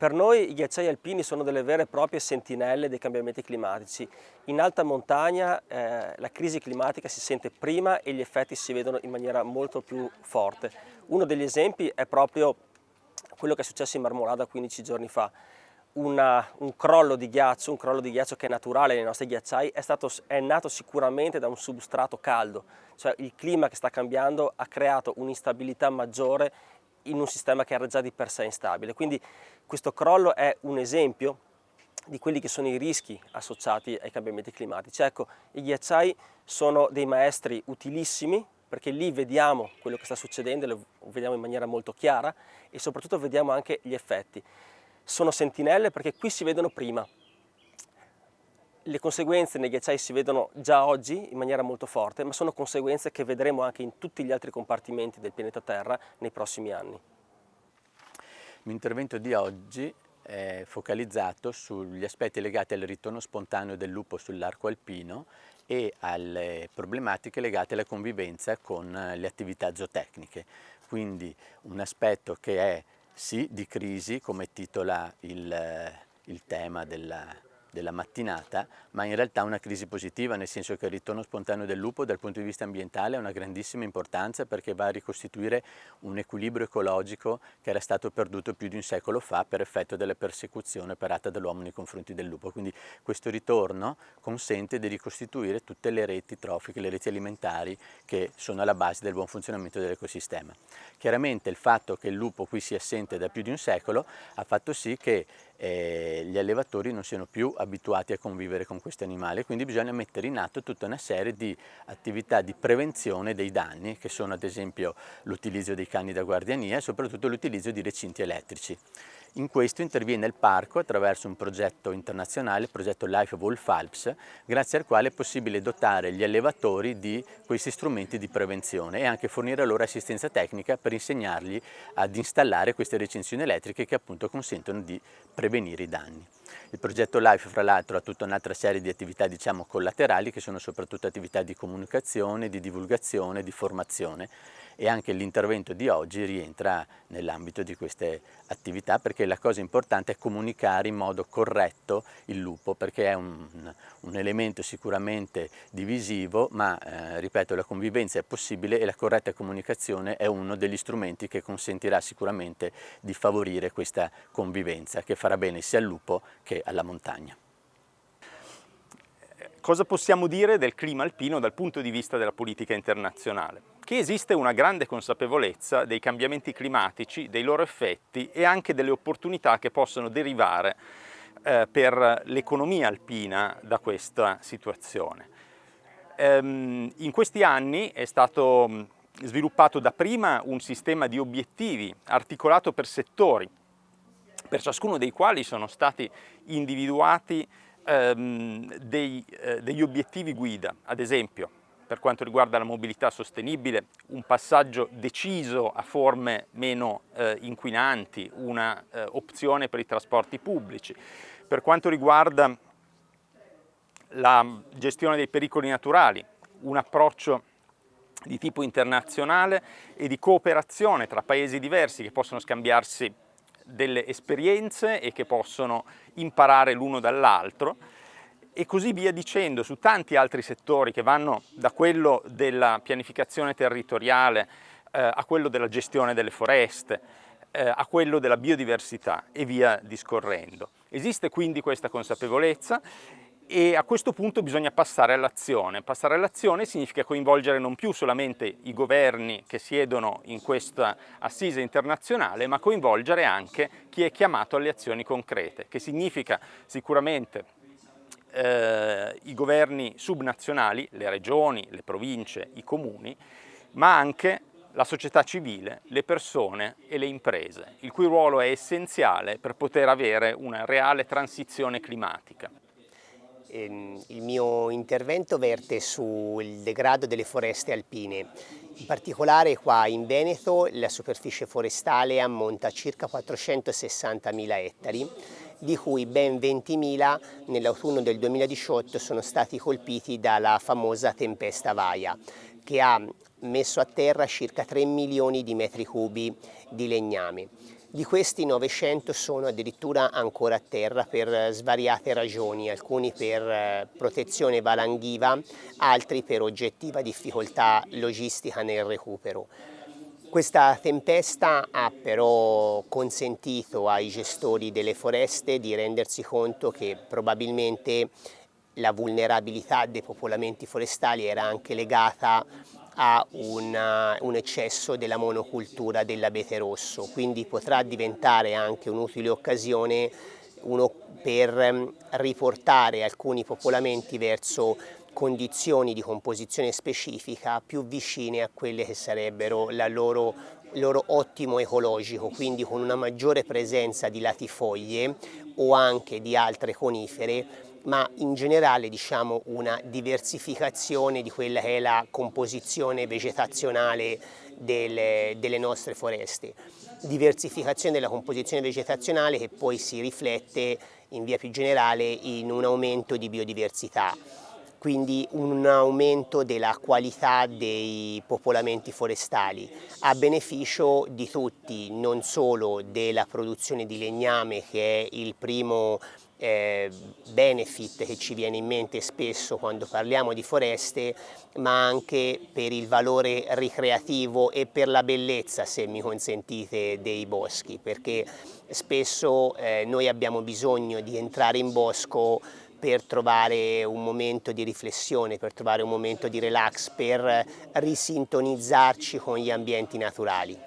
Per noi i ghiacciai alpini sono delle vere e proprie sentinelle dei cambiamenti climatici. In alta montagna la crisi climatica si sente prima e gli effetti si vedono in maniera molto più forte. Uno degli esempi è proprio quello che è successo in Marmolada 15 giorni fa. Un crollo di ghiaccio che è naturale nei nostri ghiacciai, è nato sicuramente da un substrato caldo, cioè il clima che sta cambiando ha creato un'instabilità maggiore in un sistema che era già di per sé instabile. Quindi questo crollo è un esempio di quelli che sono i rischi associati ai cambiamenti climatici. Ecco, i ghiacciai sono dei maestri utilissimi perché lì vediamo quello che sta succedendo, lo vediamo in maniera molto chiara e soprattutto vediamo anche gli effetti. Sono sentinelle perché qui si vedono prima. Le conseguenze nei ghiacciai si vedono già oggi in maniera molto forte, ma sono conseguenze che vedremo anche in tutti gli altri compartimenti del pianeta Terra nei prossimi anni. Il mio intervento di oggi è focalizzato sugli aspetti legati al ritorno spontaneo del lupo sull'arco alpino e alle problematiche legate alla convivenza con le attività zootecniche. Quindi un aspetto che è sì di crisi, come titola il tema della mattinata, ma in realtà una crisi positiva, nel senso che il ritorno spontaneo del lupo dal punto di vista ambientale ha una grandissima importanza perché va a ricostituire un equilibrio ecologico che era stato perduto più di un secolo fa per effetto della persecuzione operata dall'uomo nei confronti del lupo. Quindi questo ritorno consente di ricostituire tutte le reti trofiche, le reti alimentari che sono alla base del buon funzionamento dell'ecosistema. Chiaramente il fatto che il lupo qui sia assente da più di un secolo ha fatto sì che gli allevatori non siano più abituati a convivere con questi animali, quindi bisogna mettere in atto tutta una serie di attività di prevenzione dei danni, che sono ad esempio l'utilizzo dei cani da guardiania e soprattutto l'utilizzo di recinti elettrici. In questo interviene il parco attraverso un progetto internazionale, il progetto Life Wolf Alps, grazie al quale è possibile dotare gli allevatori di questi strumenti di prevenzione e anche fornire loro assistenza tecnica per insegnargli ad installare queste recinzioni elettriche che appunto consentono di prevenire i danni. Il progetto LIFE fra l'altro ha tutta un'altra serie di attività diciamo collaterali che sono soprattutto attività di comunicazione, di divulgazione, di formazione e anche l'intervento di oggi rientra nell'ambito di queste attività perché la cosa importante è comunicare in modo corretto il lupo perché è un elemento sicuramente divisivo ma ripeto la convivenza è possibile e la corretta comunicazione è uno degli strumenti che consentirà sicuramente di favorire questa convivenza che farà bene sia al lupo che alla montagna. Cosa possiamo dire del clima alpino dal punto di vista della politica internazionale? Che esiste una grande consapevolezza dei cambiamenti climatici, dei loro effetti e anche delle opportunità che possono derivare per l'economia alpina da questa situazione. In questi anni è stato sviluppato dapprima un sistema di obiettivi articolato per settori, per ciascuno dei quali sono stati individuati degli obiettivi guida, ad esempio per quanto riguarda la mobilità sostenibile, un passaggio deciso a forme meno inquinanti, una opzione per i trasporti pubblici. Per quanto riguarda la gestione dei pericoli naturali, un approccio di tipo internazionale e di cooperazione tra paesi diversi che possono scambiarsi delle esperienze e che possono imparare l'uno dall'altro e così via dicendo su tanti altri settori che vanno da quello della pianificazione territoriale a quello della gestione delle foreste, a quello della biodiversità e via discorrendo. Esiste quindi questa consapevolezza e a questo punto bisogna passare all'azione. Passare all'azione significa coinvolgere non più solamente i governi che siedono in questa assise internazionale, ma coinvolgere anche chi è chiamato alle azioni concrete, che significa sicuramente i governi subnazionali, le regioni, le province, i comuni, ma anche la società civile, le persone e le imprese, il cui ruolo è essenziale per poter avere una reale transizione climatica. Il mio intervento verte sul degrado delle foreste alpine. In particolare qua in Veneto la superficie forestale ammonta a circa 460.000 ettari, di cui ben 20.000 nell'autunno del 2018 sono stati colpiti dalla famosa tempesta Vaia, che ha messo a terra circa 3 milioni di metri cubi di legname. Di questi 900 sono addirittura ancora a terra per svariate ragioni, alcuni per protezione valanghiva, altri per oggettiva difficoltà logistica nel recupero. Questa tempesta ha però consentito ai gestori delle foreste di rendersi conto che probabilmente la vulnerabilità dei popolamenti forestali era anche legata a un eccesso della monocultura dell'abete rosso, quindi potrà diventare anche un'utile occasione per riportare alcuni popolamenti verso condizioni di composizione specifica più vicine a quelle che sarebbero il loro ottimo ecologico, quindi con una maggiore presenza di latifoglie o anche di altre conifere, ma in generale diciamo una diversificazione di quella che è la composizione vegetazionale delle nostre foreste. Diversificazione della composizione vegetazionale che poi si riflette in via più generale in un aumento di biodiversità, quindi un aumento della qualità dei popolamenti forestali a beneficio di tutti, non solo della produzione di legname, che è il primo benefit che ci viene in mente spesso quando parliamo di foreste, ma anche per il valore ricreativo e per la bellezza, se mi consentite, dei boschi, perché spesso noi abbiamo bisogno di entrare in bosco per trovare un momento di riflessione, per trovare un momento di relax, per risintonizzarci con gli ambienti naturali.